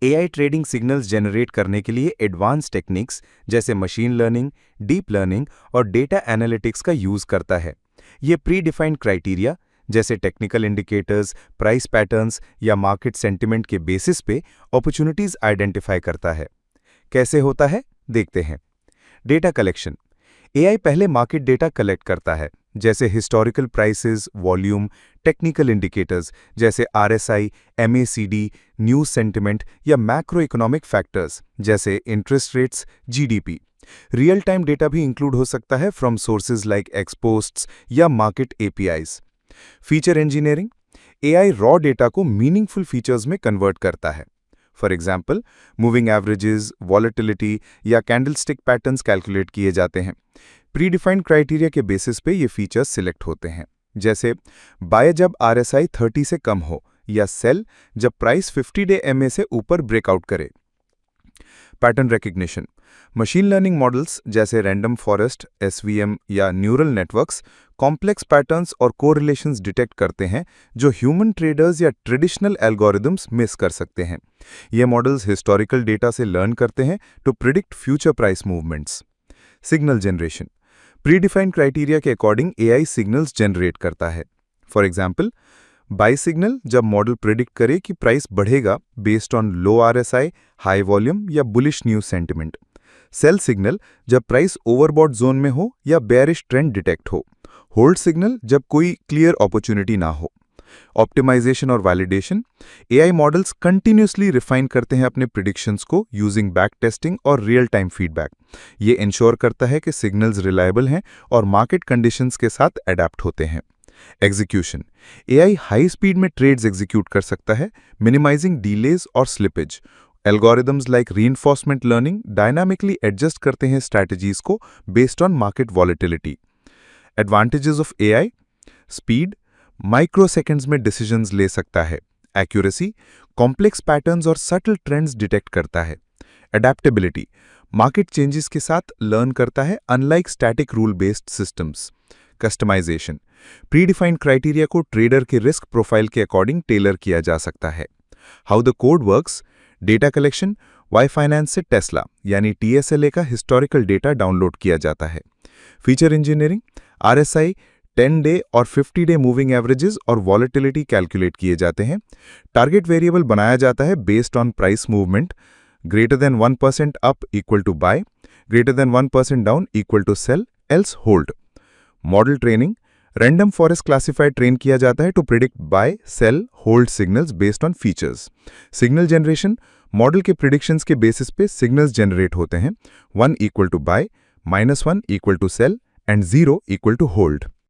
AI trading signals generate करने के लिए एडवांस टेक्निक्स जैसे मशीन लर्निंग, डीप लर्निंग और डेटा एनालिटिक्स का यूज करता है। ये प्री डिफाइंड क्राइटेरिया जैसे टेक्निकल इंडिकेटर्स, प्राइस पैटर्न्स या मार्केट सेंटिमेंट के बेसिस पे अपॉर्चुनिटीज आइडेंटिफाई करता है। कैसे होता है, देखते हैं। Data collection. एआई पहले मार्केट डेटा कलेक्ट करता है, जैसे historical prices, volume, technical indicators जैसे आरएसआई, एमएसीडी, न्यूज सेंटिमेंट या मैक्रो इकोनॉमिक फैक्टर्स जैसे interest rates, GDP. Real time data भी इंक्लूड हो सकता है फ्रॉम सोर्सेज लाइक एक्सपोस्ट्स या market APIs. Feature engineering. AI raw data को मीनिंगफुल फीचर्स में कन्वर्ट करता है। For example, moving averages, volatility या कैंडलस्टिक पैटर्न्स कैलकुलेट किए जाते हैं। प्री डिफाइंड क्राइटेरिया के बेसिस पे ये फीचर्स सिलेक्ट होते हैं, जैसे बाय जब आरएसआई 30 से कम हो या सेल जब प्राइस 50 डे एमए से ऊपर ब्रेकआउट करे। Pattern recognition. Machine learning models जैसे रैंडम फॉरेस्ट, एसवीएम या न्यूरल नेटवर्क्स कॉम्प्लेक्स पैटर्न्स और कोरिलेशंस डिटेक्ट करते हैं जो ह्यूमन ट्रेडर्स या ट्रेडिशनल एल्गोरिदम्स मिस कर सकते हैं। ये मॉडल्स हिस्टोरिकल डेटा से लर्न करते हैं to predict future price movements. Signal generation. Predefined criteria के अकॉर्डिंग एआई सिग्नल्स जनरेट करता है। फॉर एग्जाम्पल, बाय सिग्नल जब मॉडल प्रिडिक्ट करे कि प्राइस बढ़ेगा based on low RSI, high volume या bullish news sentiment. Sell signal जब price overbought zone में हो या बेयरिश ट्रेंड डिटेक्ट हो। होल्ड सिग्नल जब कोई क्लियर अपॉर्चुनिटी ना हो। ऑप्टिमाइजेशन और validation. AI models continuously refine करते हैं अपने प्रिडिक्शंस को यूजिंग बैक टेस्टिंग और रियल टाइम फीडबैक। ये इंश्योर करता है कि सिग्नल्स रिलायबल हैं और मार्केट कंडीशंस के साथ अडेप्ट होते हैं। एग्जीक्यूशन। एआई हाई स्पीड में ट्रेड्स एग्जीक्यूट कर सकता है, मिनिमाइजिंग डिलेज और slippage. Algorithms like reinforcement learning dynamically adjust करते हैं स्ट्रैटेजीज को based on market volatility. Advantages of AI. Speed, micro seconds में डिसीजंस ले सकता है। एक्यूरेसी, कॉम्प्लेक्स पैटर्न्स और सटल ट्रेंड्स डिटेक्ट करता है। अडेप्टेबिलिटी, मार्केट चेंजेस के साथ लर्न करता है unlike static rule based systems. Customisation, predefined criteria को ट्रेडर के रिस्क प्रोफाइल के अकॉर्डिंग टेलर किया जा सकता है। How the code works. Data collection, Y finance से टेस्ला यानी टीएसएलए का हिस्टोरिकल डेटा डाउनलोड किया जाता है। फीचर इंजीनियरिंग, आरएसआई, 10 डे और 50 डे मूविंग एवरेजेस और वॉलेटिलिटी कैलकुलेट किए जाते हैं। टारगेट वेरिएबल बनाया जाता है based on price movement. Greater than 1% up equal to buy, greater than 1% down equal to sell, else hold. Model training, random forest classifier train किया जाता है to predict buy, sell, hold signals based on features. Signal generation, model के predictions के basis पे signals generate होते हैं। 1 equal to buy, -1 equal to sell and 0 equal to hold.